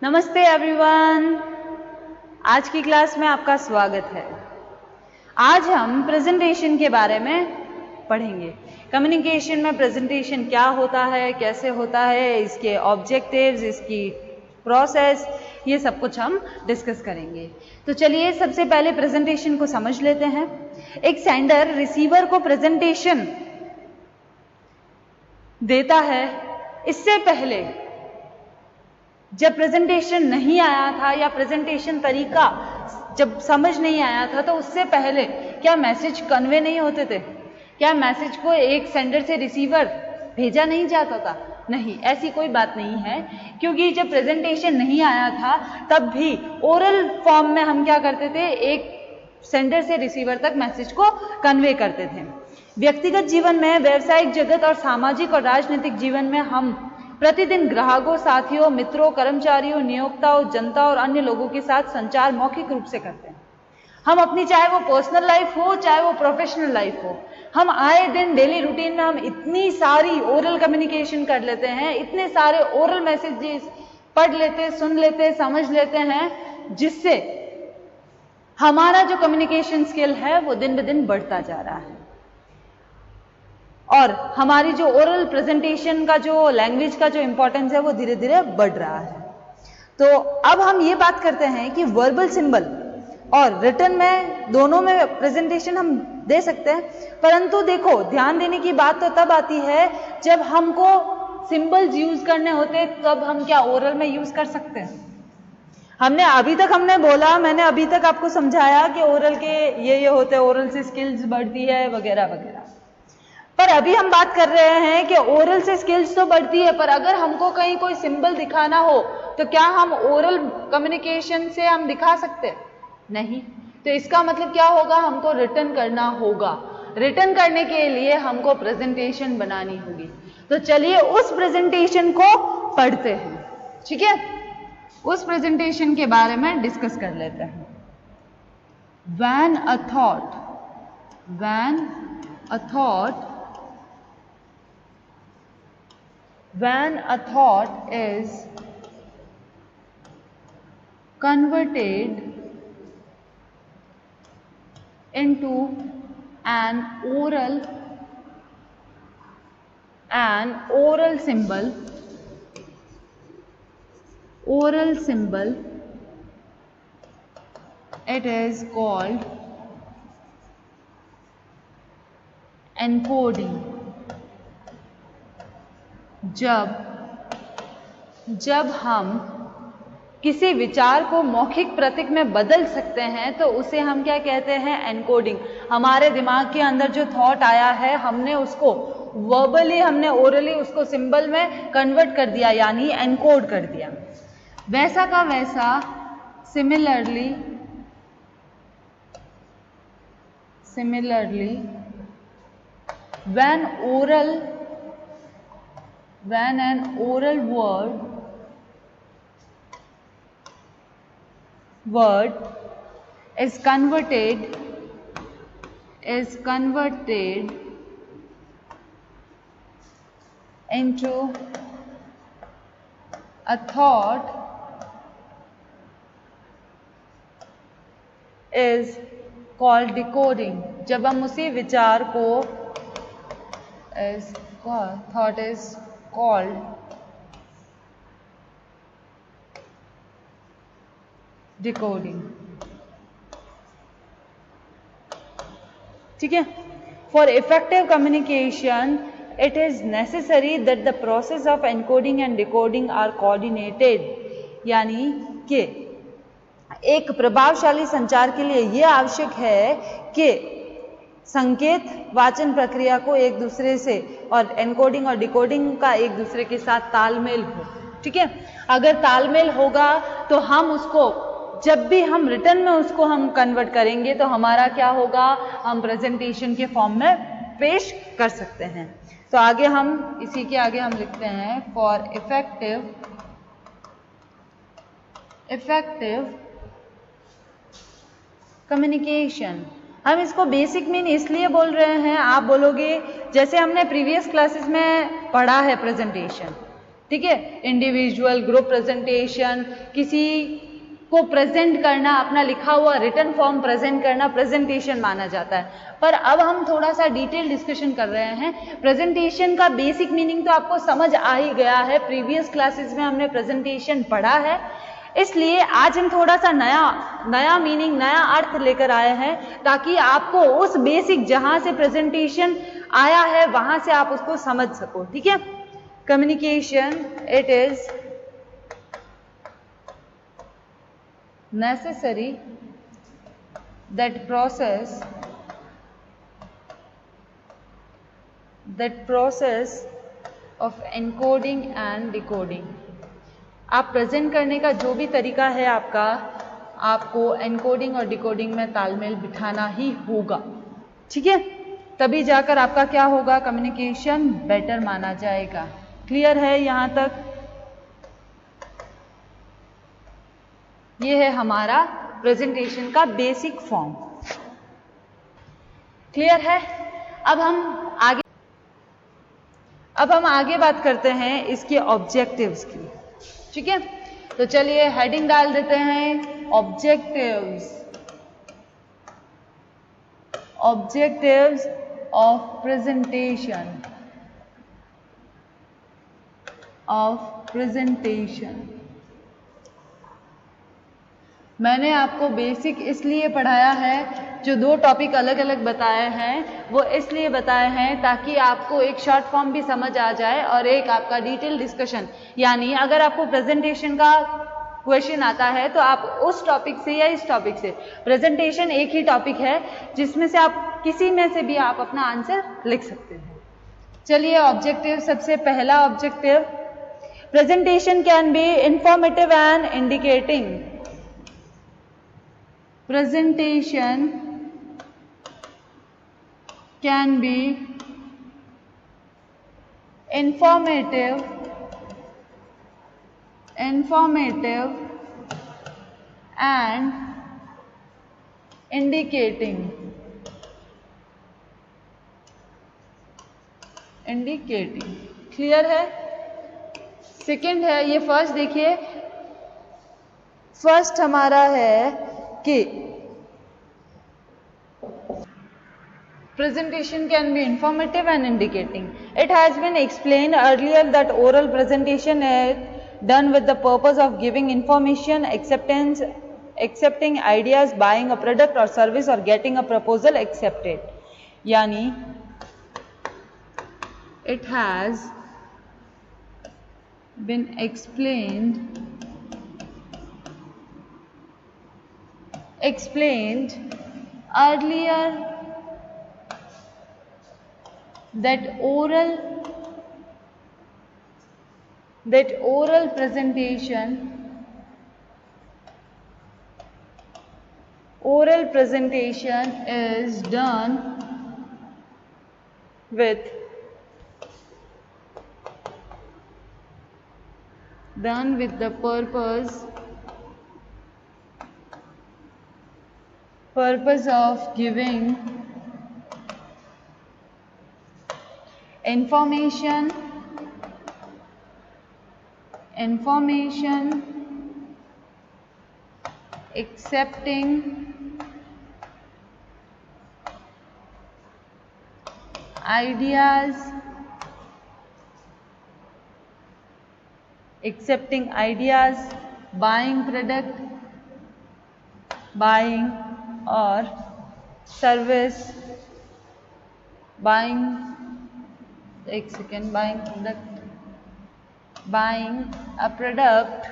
नमस्ते एवरीवन, आज की क्लास में आपका स्वागत है। आज हम प्रेजेंटेशन के बारे में पढ़ेंगे। कम्युनिकेशन में प्रेजेंटेशन क्या होता है, कैसे होता है, इसके ऑब्जेक्टिव्स, इसकी प्रोसेस, ये सब कुछ हम डिस्कस करेंगे। तो चलिए सबसे पहले प्रेजेंटेशन को समझ लेते हैं। एक सेंडर रिसीवर को प्रेजेंटेशन देता है। इससे पहले जब प्रेजेंटेशन नहीं आया था या प्रेजेंटेशन तरीका जब समझ नहीं आया था, तो उससे पहले क्या मैसेज कन्वे नहीं होते थे? क्या मैसेज को एक सेंडर से रिसीवर भेजा नहीं जाता था? नहीं, ऐसी कोई बात नहीं है, क्योंकि जब प्रेजेंटेशन नहीं आया था तब भी ओरल फॉर्म में हम क्या करते थे, एक सेंडर से रिसीवर तक मैसेज को कन्वे करते थे। व्यक्तिगत जीवन में, व्यावसायिक जगत और सामाजिक और राजनीतिक जीवन में हम प्रतिदिन ग्राहकों, साथियों, मित्रों, कर्मचारियों, नियोक्ताओं, जनता और अन्य लोगों के साथ संचार मौखिक रूप से करते हैं। हम अपनी, चाहे वो पर्सनल लाइफ हो चाहे वो प्रोफेशनल लाइफ हो, हम आए दिन डेली रूटीन में हम इतनी सारी ओरल कम्युनिकेशन कर लेते हैं, इतने सारे ओरल मैसेजेस पढ़ लेते, सुन लेते, समझ लेते हैं, जिससे हमारा जो कम्युनिकेशन स्किल है वो दिन ब दिन बढ़ता जा रहा है और हमारी जो ओरल प्रेजेंटेशन का जो लैंग्वेज का जो इंपॉर्टेंस है वो धीरे धीरे बढ़ रहा है। तो अब हम ये बात करते हैं कि वर्बल सिंबल और रिटन में, दोनों में प्रेजेंटेशन हम दे सकते हैं, परंतु देखो ध्यान देने की बात तो तब आती है जब हमको सिंबल्स यूज करने होते, तब हम क्या ओरल में यूज कर सकते हैं? हमने बोला, मैंने अभी तक आपको समझाया कि ओरल के ये होते हैं, ओरल से स्किल्स बढ़ती है वगैरह वगैरह। पर अभी हम बात कर रहे हैं कि ओरल से स्किल्स तो बढ़ती है, पर अगर हमको कहीं कोई सिंबल दिखाना हो तो क्या हम ओरल कम्युनिकेशन से हम दिखा सकते? नहीं। तो इसका मतलब क्या होगा, हमको रिटन करना होगा। रिटन करने के लिए हमको प्रेजेंटेशन बनानी होगी। तो चलिए उस प्रेजेंटेशन को पढ़ते हैं, ठीक है? उस प्रेजेंटेशन के बारे में डिस्कस कर लेते हैं। When a thought is converted into an oral symbol, it is called encoding। जब हम किसी विचार को मौखिक प्रतीक में बदल सकते हैं तो उसे हम क्या कहते हैं? एनकोडिंग। हमारे दिमाग के अंदर जो थॉट आया है, हमने उसको वर्बली, हमने ओरली उसको सिंबल में कन्वर्ट कर दिया, यानी एनकोड कर दिया। वैसा का वैसा similarly when an oral word is converted into a thought is called decoding। जब हम उसी विचार को thought is called decoding, ठीक है? For effective communication, it is necessary that the process of encoding and decoding are coordinated। यानी कि एक प्रभावशाली संचार के लिए यह आवश्यक है कि संकेत वाचन प्रक्रिया को एक दूसरे से, और एनकोडिंग और डिकोडिंग का एक दूसरे के साथ तालमेल हो, ठीक है? अगर तालमेल होगा तो हम उसको, जब भी हम रिटर्न में उसको हम कन्वर्ट करेंगे तो हमारा क्या होगा, हम प्रेजेंटेशन के फॉर्म में पेश कर सकते हैं। तो आगे हम, इसी के आगे हम लिखते हैं, फॉर इफेक्टिव कम्युनिकेशन। हम इसको बेसिक मीन इसलिए बोल रहे हैं, आप बोलोगे जैसे हमने प्रीवियस क्लासेस में पढ़ा है प्रेजेंटेशन, ठीक है, इंडिविजुअल, ग्रुप प्रेजेंटेशन, किसी को प्रेजेंट करना, अपना लिखा हुआ रिटन फॉर्म प्रेजेंट करना प्रेजेंटेशन माना जाता है। पर अब हम थोड़ा सा डिटेल डिस्कशन कर रहे हैं। प्रेजेंटेशन का बेसिक मीनिंग तो आपको समझ आ ही गया है, प्रीवियस क्लासेस में हमने प्रेजेंटेशन पढ़ा है, इसलिए आज हम थोड़ा सा नया मीनिंग, नया अर्थ लेकर आए हैं, ताकि आपको उस बेसिक जहां से प्रेजेंटेशन आया है वहां से आप उसको समझ सको। ठीक है, communication, it is necessary that process of encoding and decoding, आप प्रेजेंट करने का जो भी तरीका है आपका, आपको एनकोडिंग और डिकोडिंग में तालमेल बिठाना ही होगा। ठीक है, तभी जाकर आपका क्या होगा, कम्युनिकेशन बेटर माना जाएगा। क्लियर है यहां तक? ये है हमारा प्रेजेंटेशन का बेसिक फॉर्म। क्लियर है? अब हम आगे बात करते हैं इसके ऑब्जेक्टिव्स की। ठीक है, तो चलिए हेडिंग डाल देते हैं, ऑब्जेक्टिव्स ऑफ प्रेजेंटेशन। मैंने आपको बेसिक इसलिए पढ़ाया है, जो दो टॉपिक अलग अलग बताए हैं वो इसलिए बताए हैं ताकि आपको एक शॉर्ट फॉर्म भी समझ आ जाए और एक आपका डिटेल डिस्कशन, यानी अगर आपको प्रेजेंटेशन का क्वेश्चन आता है तो आप उस टॉपिक से या इस टॉपिक से, प्रेजेंटेशन एक ही टॉपिक है जिसमें से आप किसी में से भी आप अपना आंसर लिख सकते हैं। चलिए ऑब्जेक्टिव, सबसे पहला objective, presentation can be informative and indicating. Presentation can be informative and indicating। Clear है? सेकंड है, ये फर्स्ट देखिए, फर्स्ट हमारा है कि presentation can be informative and indicating. It has been explained earlier that oral presentation is done with the purpose of giving information, accepting ideas, buying a product or service or getting a proposal accepted. यानी it has been explained earlier that oral presentation is done with the purpose of giving information, accepting ideas, buying product, buying or service, buying a product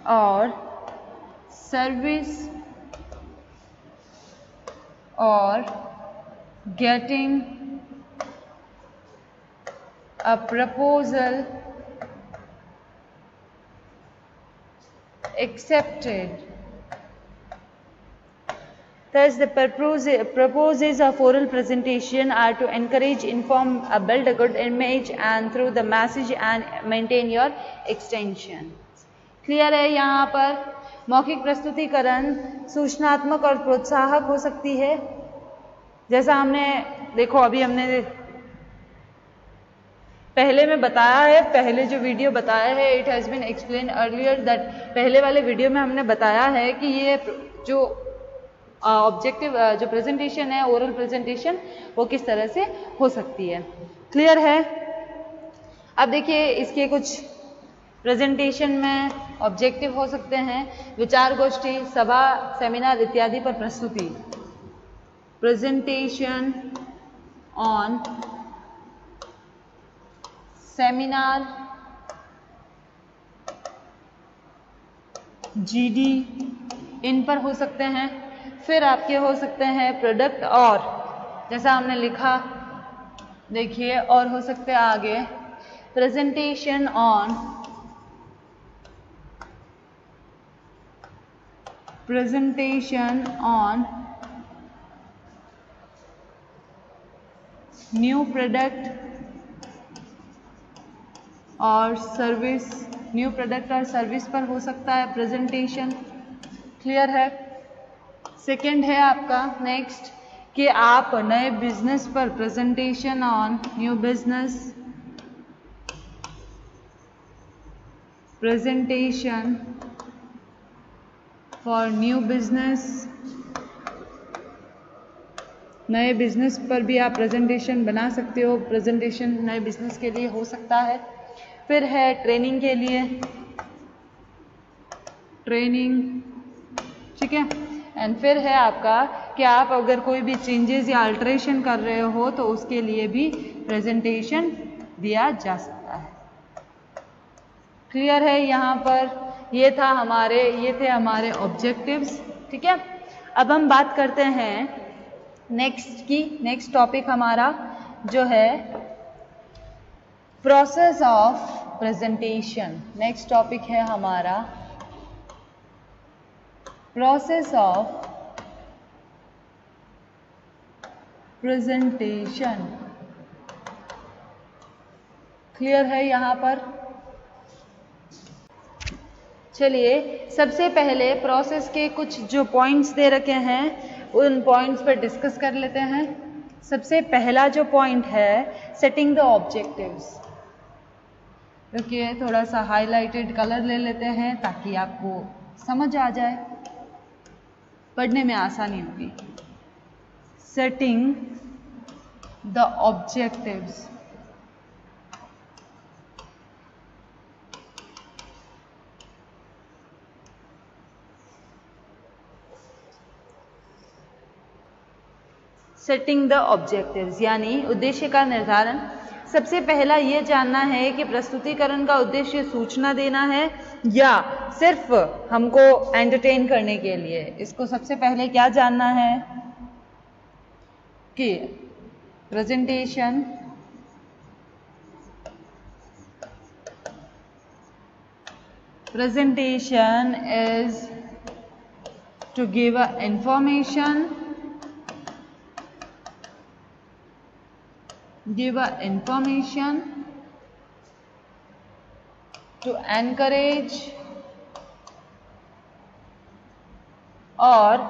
or service or getting a proposal accepted. Thus, the purposes of oral presentation are to encourage, inform, build a good image and through the message and maintain your extension. Clear है? यहाँ पर मौखिक प्रस्तुतिकरण सूचनात्मक और प्रोत्साहक हो सकती है। जैसा हमने देखो, अभी हमने पहले में बताया है, पहले जो वीडियो बताया है, it has been explain earlier that, पहले वाले वीडियो में हमने बताया है कि ये जो ऑब्जेक्टिव जो प्रेजेंटेशन है, ओरल प्रेजेंटेशन, वो किस तरह से हो सकती है। क्लियर है? अब देखिए इसके कुछ प्रेजेंटेशन में ऑब्जेक्टिव हो सकते हैं, विचार गोष्ठी, सभा, सेमिनार इत्यादि पर प्रस्तुति। प्रेजेंटेशन ऑन सेमिनार, जीडी, इन पर हो सकते हैं। फिर आपके हो सकते हैं प्रोडक्ट, और जैसा हमने लिखा देखिए, और हो सकते हैं आगे प्रेजेंटेशन ऑन न्यू प्रोडक्ट और सर्विस, न्यू प्रोडक्ट और सर्विस पर हो सकता है प्रेजेंटेशन। क्लियर है? सेकंड है आपका नेक्स्ट कि आप नए बिजनेस पर presentation on new business, presentation for new business, नए बिजनेस पर भी आप प्रेजेंटेशन बना सकते हो, प्रेजेंटेशन नए बिजनेस के लिए हो सकता है। फिर है ट्रेनिंग के लिए, ट्रेनिंग, ठीक है। एंड फिर है आपका कि आप अगर कोई भी चेंजेस या अल्टरेशन कर रहे हो तो उसके लिए भी प्रेजेंटेशन दिया जा सकता है। क्लियर है? यहाँ पर ये थे हमारे ऑब्जेक्टिव्स, ठीक है। अब हम बात करते हैं नेक्स्ट की। नेक्स्ट टॉपिक हमारा जो है process of presentation. Next topic है हमारा प्रोसेस ऑफ प्रेजेंटेशन। क्लियर है यहाँ पर? चलिए सबसे पहले प्रोसेस के कुछ जो पॉइंट्स दे रखे हैं उन पॉइंट्स पर डिस्कस कर लेते हैं। सबसे पहला जो पॉइंट है सेटिंग द ऑब्जेक्टिव्स। देखिए थोड़ा सा हाईलाइटेड कलर ले लेते हैं ताकि आपको समझ आ जाए, पढ़ने में आसानी होगी। Setting the objectives. Setting the objectives यानी उद्देश्य का निर्धारण। सबसे पहला ये जानना है कि प्रस्तुतिकरण का उद्देश्य सूचना देना है या सिर्फ हमको एंटरटेन करने के लिए। इसको सबसे पहले क्या जानना है कि presentation is to give a information to encourage और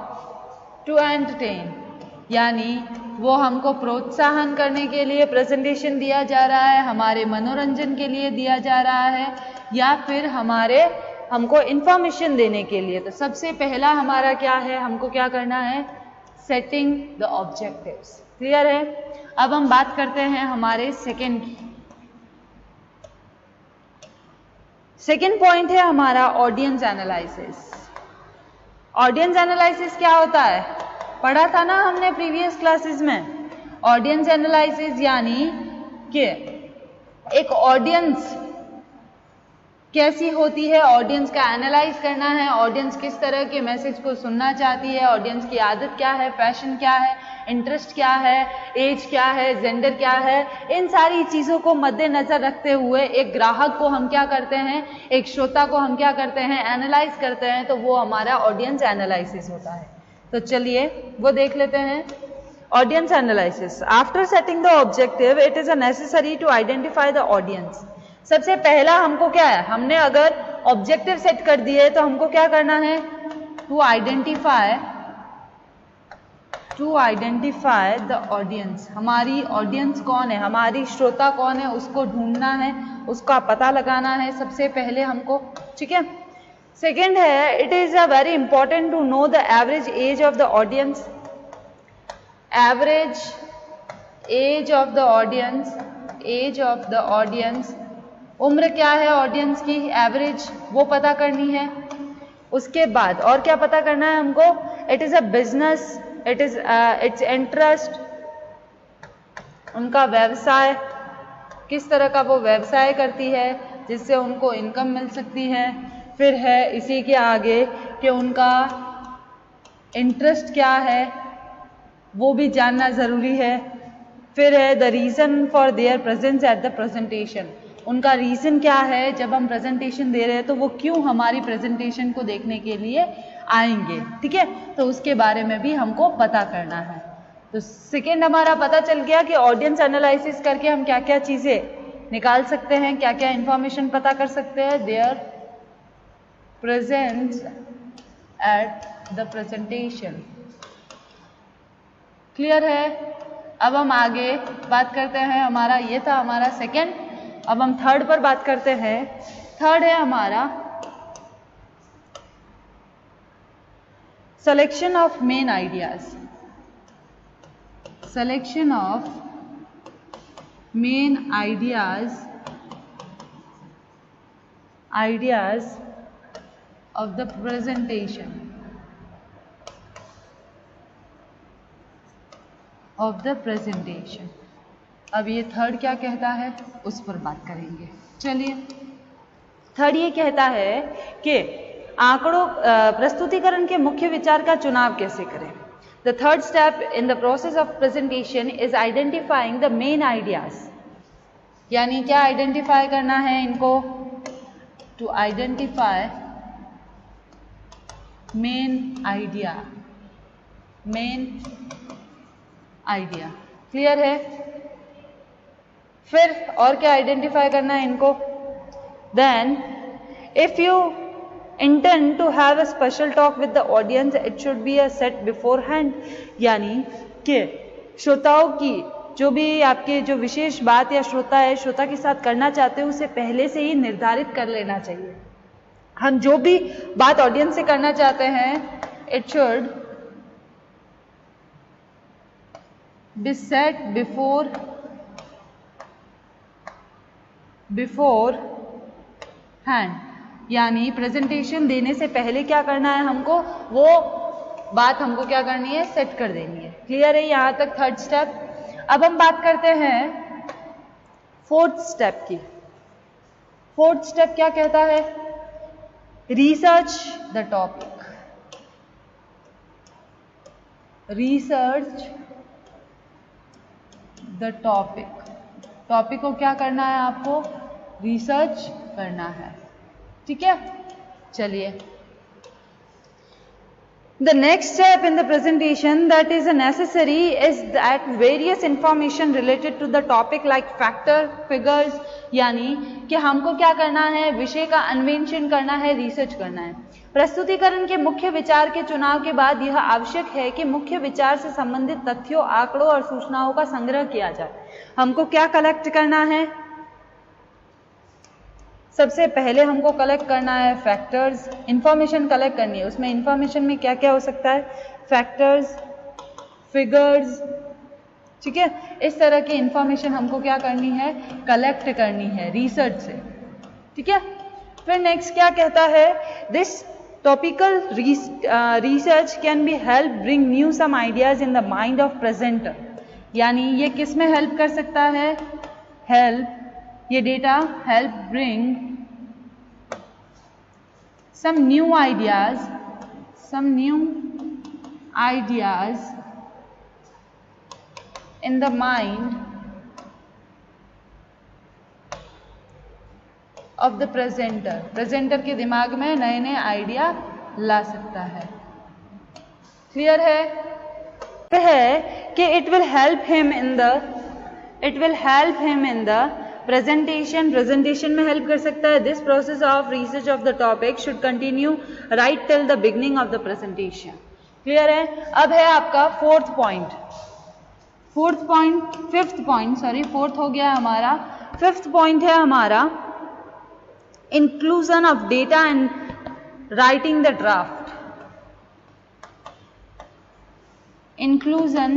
to entertain, यानी वो हमको प्रोत्साहन करने के लिए प्रेजेंटेशन दिया जा रहा है, हमारे मनोरंजन के लिए दिया जा रहा है या फिर हमको इंफॉर्मेशन देने के लिए। तो सबसे पहला हमारा क्या है, हमको क्या करना है, सेटिंग द ऑब्जेक्टिव्स। क्लियर है? अब हम बात करते हैं हमारे सेकंड की। सेकंड पॉइंट है हमारा ऑडियंस एनालिसिस। ऑडियंस एनालिसिस क्या होता है, पढ़ा था ना हमने प्रीवियस क्लासेस में। ऑडियंस एनालिसिस यानी कि एक ऑडियंस कैसी होती है, ऑडियंस का एनालाइज करना है, ऑडियंस किस तरह के मैसेज को सुनना चाहती है, ऑडियंस की आदत क्या है, फैशन क्या है, इंटरेस्ट क्या है, एज क्या है, जेंडर क्या है। इन सारी चीज़ों को मद्देनजर रखते हुए एक ग्राहक को हम क्या करते हैं, एक श्रोता को हम क्या करते हैं, एनालाइज करते हैं। तो वो हमारा ऑडियंस एनालिसिस होता है। तो चलिए वो देख लेते हैं। Audience analysis. After setting the objective it is necessary to identify the audience. सबसे पहला हमको क्या है, हमने अगर ऑब्जेक्टिव सेट कर दिए तो हमको क्या करना है, to identify to identify the audience, हमारी ऑडियंस कौन है, हमारी श्रोता कौन है, उसको ढूंढना है, उसका पता लगाना है सबसे पहले हमको, ठीक है। सेकेंड है, it is a very important to know the average age of the audience, average age of the audience, age of the audience, उम्र क्या है ऑडियंस की, एवरेज वो पता करनी है। उसके बाद और क्या पता करना है हमको, it is a business, it is it's interest, उनका व्यवसाय, किस तरह का वो व्यवसाय करती है जिससे उनको इनकम मिल सकती है। फिर है इसी के आगे कि उनका इंटरेस्ट क्या है वो भी जानना ज़रूरी है। फिर है the reason for their presence at the presentation, उनका रीज़न क्या है जब हम प्रेजेंटेशन दे रहे हैं तो वो क्यों हमारी प्रेजेंटेशन को देखने के लिए आएंगे, ठीक है। तो उसके बारे में भी हमको पता करना है। तो सेकेंड हमारा पता चल गया कि ऑडियंस एनालिसिस करके हम क्या क्या चीज़ें निकाल सकते हैं, क्या क्या इंफॉर्मेशन पता कर सकते हैं, there presence at the presentation. Clear है। अब हम आगे बात करते हैं, हमारा ये था हमारा सेकेंड, अब हम थर्ड पर बात करते हैं। थर्ड है हमारा selection of main ideas, selection of main ideas, ideas of the presentation, of the presentation। अब ये थर्ड क्या कहता है उस पर बात करेंगे। चलिए, थर्ड ये कहता है कि आंकड़ों प्रस्तुतिकरण के मुख्य विचार का चुनाव कैसे करें। The third step in the process of presentation is identifying the main ideas, यानी क्या आइडेंटिफाई करना है इनको, to identify main idea, main idea. Clear है। फिर और क्या आइडेंटिफाई करना है इनको, then if you intend to have a special talk with the audience, it should be a set beforehand, यानी कि श्रोताओं की जो भी आपके जो विशेष बात या श्रोता के साथ करना चाहते हो उसे पहले से ही निर्धारित कर लेना चाहिए। हम जो भी बात ऑडियंस से करना चाहते हैं, it should be set before hand, यानी प्रेजेंटेशन देने से पहले क्या करना है हमको, वो बात हमको क्या करनी है, सेट कर देनी है। क्लियर है यहाँ तक थर्ड स्टेप। अब हम बात करते हैं फोर्थ स्टेप की। फोर्थ स्टेप क्या कहता है, research the topic, research the topic, topic को क्या करना है आपको, रिसर्च करना है, ठीक है। चलिए, the next step in the presentation that is necessary is that various information related to the topic like factor, figures, यानी कि हमको क्या करना है, विषय का अन्वेषण करना है, रिसर्च करना है। प्रस्तुतिकरण के मुख्य विचार के चुनाव के बाद यह आवश्यक है कि मुख्य विचार से संबंधित तथ्यों, आंकड़ों और सूचनाओं का संग्रह किया जाए। हमको क्या कलेक्ट करना है, सबसे पहले हमको कलेक्ट करना है फैक्टर्स, इंफॉर्मेशन कलेक्ट करनी है। उसमें इंफॉर्मेशन में क्या क्या हो सकता है, फैक्टर्स, फिगर्स, ठीक है। इस तरह की इंफॉर्मेशन हमको क्या करनी है, कलेक्ट करनी है रिसर्च से, ठीक है। फिर नेक्स्ट क्या कहता है, this topical research can be help bring new some ideas in the mind of presenter, यानी ये किस में हेल्प कर सकता है, हेल्प, ये data help bring some new ideas in the mind of the presenter, presenter के दिमाग में नए नए आइडिया ला सकता है। क्लियर है। कि it will help him in the presentation में हेल्प कर सकता है। This process of research of the topic should continue right till the beginning of the presentation, clear है? अब है आपका फोर्थ पॉइंट, फिफ्थ हो गया हमारा। फिफ्थ पॉइंट है हमारा inclusion of data and writing the draft. Inclusion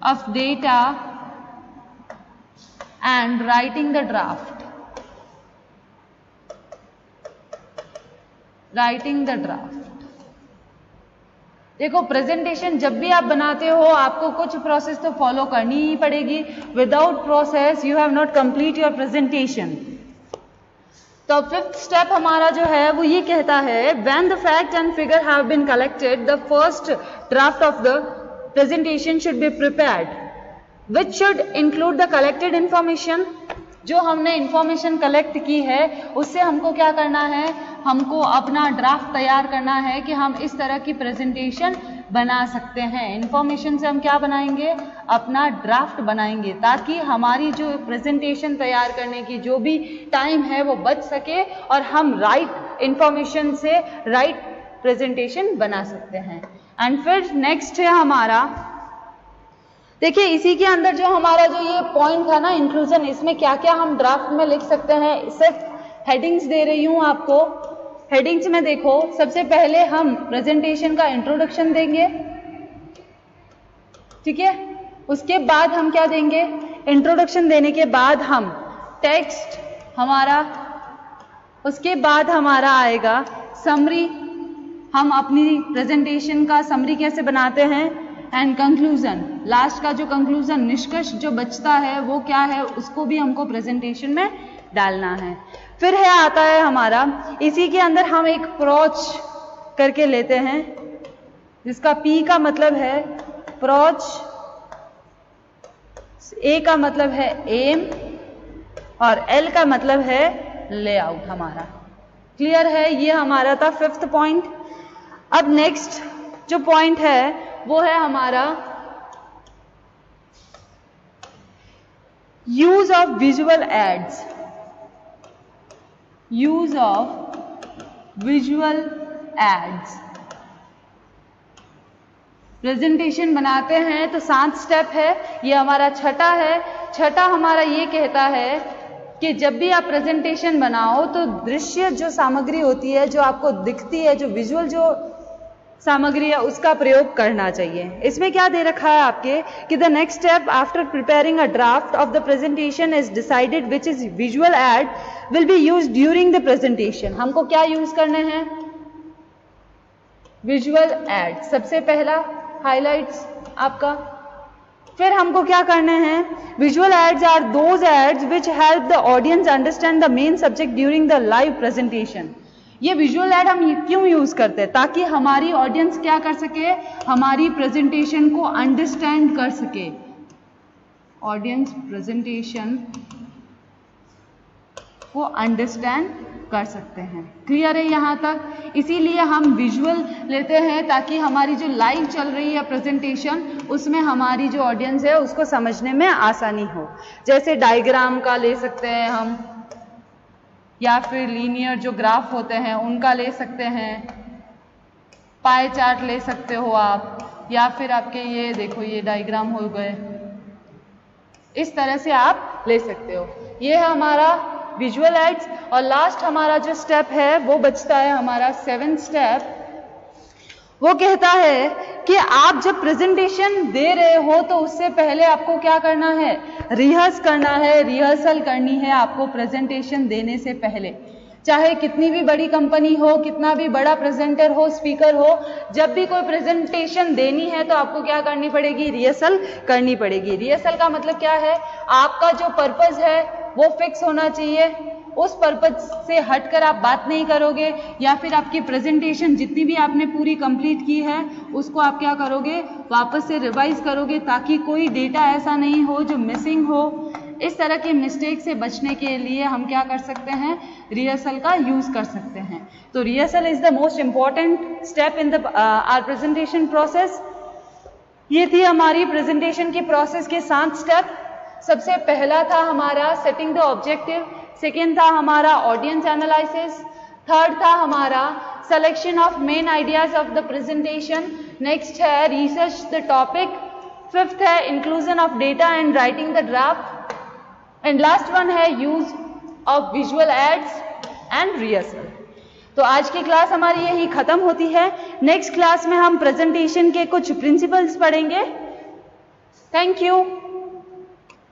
of data and writing the draft. देखो, प्रेजेंटेशन जब भी आप बनाते हो आपको कुछ प्रोसेस तो फॉलो करनी ही पड़ेगी। Without process you have not complete your presentation. तो फिफ्थ स्टेप हमारा जो है वो ये कहता है, when the fact and figure have been collected the first draft of the presentation should be prepared which should include the collected information. जो हमने इंफॉर्मेशन कलेक्ट की है उससे हमको क्या करना है, हमको अपना ड्राफ्ट तैयार करना है कि हम इस तरह की प्रेजेंटेशन बना सकते हैं। इंफॉर्मेशन से हम क्या बनाएंगे, अपना ड्राफ्ट बनाएंगे, ताकि हमारी जो प्रेजेंटेशन तैयार करने की जो भी टाइम है वो बच सके और हम राइट इंफॉर्मेशन से राइट प्रेजेंटेशन बना सकते हैं। एंड फिर नेक्स्ट है हमारा, देखिए इसी के अंदर जो हमारा जो ये पॉइंट था ना इंक्लूजन, इसमें क्या क्या हम ड्राफ्ट में लिख सकते हैं। सिर्फ हेडिंग्स दे रही हूं आपको। हेडिंग्स में देखो, सबसे पहले हम प्रेजेंटेशन का इंट्रोडक्शन देंगे, ठीक है। उसके बाद हम क्या देंगे, इंट्रोडक्शन देने के बाद हम टेक्स्ट हमारा, उसके बाद हमारा आएगा समरी, हम अपनी प्रेजेंटेशन का समरी कैसे बनाते हैं, एंड कंक्लूजन, लास्ट का जो कंक्लूजन निष्कर्ष जो बचता है वो क्या है, उसको भी हमको प्रेजेंटेशन में डालना है। फिर है आता है हमारा, इसी के अंदर हम एक प्रोच करके लेते हैं, जिसका पी का मतलब है प्रोच, ए का मतलब है एम और एल का मतलब है लेआउट हमारा। क्लियर है? ये हमारा था फिफ्थ पॉइंट। अब नेक्स्ट जो पॉइंट है वो है हमारा use of visual ads. Use of visual ads, presentation बनाते हैं तो 7 स्टेप है, ये हमारा छठा है। छठा हमारा ये कहता है कि जब भी आप प्रेजेंटेशन बनाओ तो दृश्य जो सामग्री होती है, जो आपको दिखती है, जो विजुअल जो सामग्री है, उसका प्रयोग करना चाहिए। इसमें क्या दे रखा है आपके कि the next step after preparing a draft of the presentation is decided which is visual add will be used during the presentation. हमको क्या यूज करने हैं, विजुअल एड, सबसे पहला हाइलाइट्स आपका। फिर हमको क्या करने हैं, visual aids are those aids which help the audience understand the main subject during the live presentation. ये विजुअल एड हम क्यों यूज करते हैं, ताकि हमारी ऑडियंस क्या कर सके, हमारी प्रेजेंटेशन को अंडरस्टैंड कर सके। ऑडियंस प्रेजेंटेशन को अंडरस्टैंड कर सकते हैं। क्लियर है यहाँ तक? इसीलिए हम विजुअल लेते हैं ताकि हमारी जो लाइव चल रही है प्रेजेंटेशन, उसमें हमारी जो ऑडियंस है उसको समझने में आसानी हो। जैसे डायग्राम का ले सकते हैं हम, या फिर लीनियर जो ग्राफ होते हैं उनका ले सकते हैं, पाई चार्ट ले सकते हो आप, या फिर आपके ये देखो ये डायग्राम हो गए, इस तरह से आप ले सकते हो। ये है हमारा विजुअल एड्स। और लास्ट हमारा जो स्टेप है वो बचता है हमारा 7th स्टेप। वो कहता है कि आप जब प्रेजेंटेशन दे रहे हो तो उससे पहले आपको क्या करना है, रिहर्स करना है, रिहर्सल करनी है आपको प्रेजेंटेशन देने से पहले। चाहे कितनी भी बड़ी कंपनी हो, कितना भी बड़ा प्रेजेंटर हो, स्पीकर हो, जब भी कोई प्रेजेंटेशन देनी है तो आपको क्या करनी पड़ेगी, रिहर्सल करनी पड़ेगी। रिहर्सल का मतलब क्या है, आपका जो पर्पस है वो फिक्स होना चाहिए, उस पर्पज से हटकर आप बात नहीं करोगे, या फिर आपकी प्रेजेंटेशन जितनी भी आपने पूरी कंप्लीट की है उसको आप क्या करोगे, वापस से रिवाइज करोगे, ताकि कोई डेटा ऐसा नहीं हो जो मिसिंग हो। इस तरह के मिस्टेक से बचने के लिए हम क्या कर सकते हैं, रिहर्सल का यूज कर सकते हैं। तो rehearsal is the most important step in the our presentation process. ये थी हमारी प्रेजेंटेशन की प्रोसेस के 7 स्टेप। सबसे पहला था हमारा सेटिंग द ऑब्जेक्टिव, सेकेंड था हमारा ऑडियंस एनालिसिस, थर्ड था हमारा selection of main ideas of the presentation, next है रिसर्च द टॉपिक, फिफ्थ है inclusion of data and writing the draft, and last one है use of visual aids and rehearsal. तो आज की class हमारी यही खत्म होती है। नेक्स्ट क्लास में हम प्रेजेंटेशन के कुछ प्रिंसिपल्स पढ़ेंगे। Thank you.